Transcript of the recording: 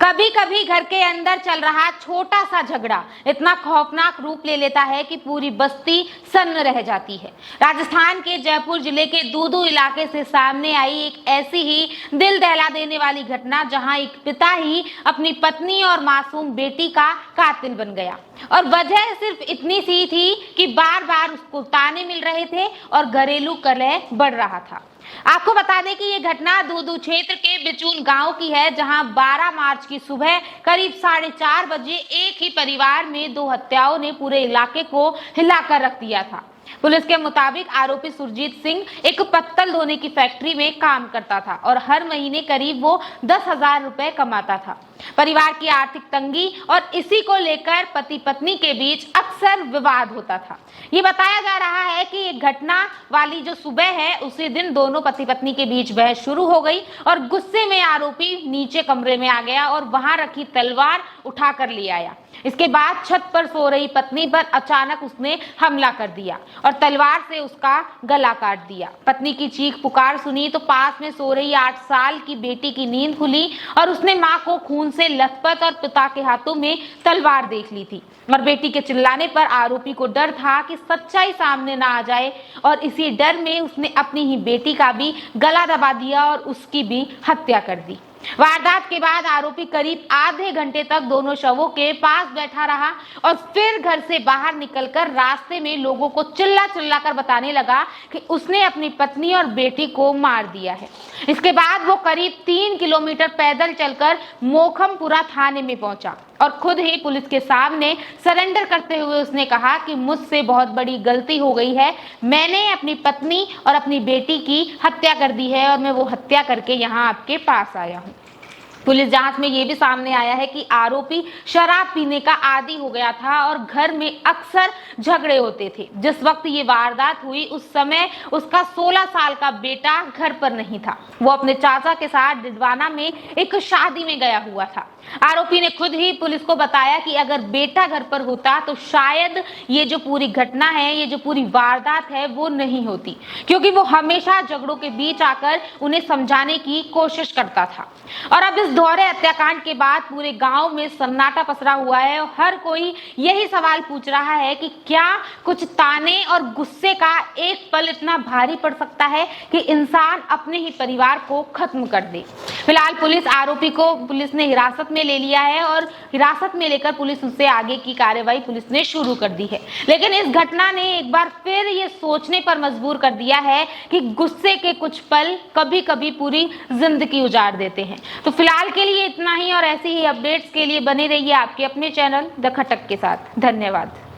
कभी कभी घर के अंदर चल रहा छोटा सा झगड़ा इतना खौफनाक रूप ले लेता है कि पूरी बस्ती सन्न रह जाती है। राजस्थान के जयपुर जिले के दूदू इलाके से सामने आई एक ऐसी ही दिल दहला देने वाली घटना, जहां एक पिता ही अपनी पत्नी और मासूम बेटी का कातिल बन गया। और वजह सिर्फ इतनी सी थी कि बार बार उसको ताने मिल रहे थे और घरेलू कलह बढ़ रहा था। आपको बता दें कि ये घटना दूदू क्षेत्र के बिचून गांव की है, जहां 12 मार्च की सुबह करीब 4:30 बजे एक ही परिवार में 2 हत्याओं ने पूरे इलाके को हिलाकर रख दिया था। पुलिस के मुताबिक आरोपी सुरजीत सिंह एक पत्तल धोने की फैक्ट्री में काम करता था और हर महीने करीब वो 10,000 रुपए कमाता था। परिवार की आर्थिक तंगी और इसी को लेकर पति पत्नी के बीच अक्सर विवाद होता था। ये बताया जा रहा है कि ये घटना वाली जो सुबह है, उसी दिन दोनों पति पत्नी के बीच बहस शुरू हो गई और गुस्से में आरोपी नीचे कमरे में आ गया और वहां रखी तलवार उठाकर ले आया। इसके बाद छत पर सो रही पत्नी पर अचानक उसने हमला कर दिया और तलवार से उसका गला काट दिया। पत्नी की चीख पुकार सुनी तो पास में सो रही 8 साल की बेटी की नींद खुली और उसने मां को खून से लथपथ और पिता के हाथों में तलवार देख ली थी। और बेटी के चिल्लाने पर आरोपी को डर था कि सच्चाई सामने ना आ जाए और इसी डर में उसने अपनी ही बेटी का भी गला दबा दिया और उसकी भी हत्या कर दी। वारदात के बाद आरोपी करीब आधे घंटे तक दोनों शवों के पास बैठा रहा और फिर घर से बाहर निकलकर रास्ते में लोगों को चिल्ला चिल्ला कर बताने लगा कि उसने अपनी पत्नी और बेटी को मार दिया है। इसके बाद वो करीब 3 किलोमीटर पैदल चलकर मोखमपुरा थाने में पहुंचा और खुद ही पुलिस के सामने सरेंडर करते हुए उसने कहा कि मुझसे बहुत बड़ी गलती हो गई है, मैंने अपनी पत्नी और अपनी बेटी की हत्या कर दी है और मैं वो हत्या करके यहाँ आपके पास आया हूँ। पुलिस जांच में ये भी सामने आया है कि आरोपी शराब पीने का आदी हो गया था और घर में अक्सर झगड़े होते थे। जिस वक्त ये वारदात हुई उस समय उसका 16 साल का बेटा घर पर नहीं था, वो अपने चाचा के साथ डिडवाना में एक शादी में गया हुआ था। आरोपी ने खुद ही पुलिस को बताया कि अगर बेटा घर पर होता तो शायद ये जो पूरी घटना है, ये जो पूरी वारदात है वो नहीं होती, क्योंकि वो हमेशा झगड़ों के बीच आकर उन्हें समझाने की कोशिश करता था। और अब इस दोहरे हत्याकांड के बाद पूरे गांव में सन्नाटा पसरा हुआ है और हर कोई यही सवाल पूछ रहा है कि क्या कुछ ताने और गुस्से का एक पल इतना भारी पड़ सकता है कि इंसान अपने ही परिवार को खत्म कर दे। फिलहाल आरोपी को पुलिस ने हिरासत में ले लिया है और हिरासत में लेकर पुलिस उससे आगे की कार्रवाई पुलिस ने शुरू कर दी है। लेकिन इस घटना ने एक बार फिर ये सोचने पर मजबूर कर दिया है कि गुस्से के कुछ पल कभी कभी पूरी जिंदगी उजाड़ देते हैं। तो फिलहाल के लिए इतना ही और ऐसी ही अपडेट्स के लिए बने रहिए आपके अपने चैनल द खटक के साथ। धन्यवाद।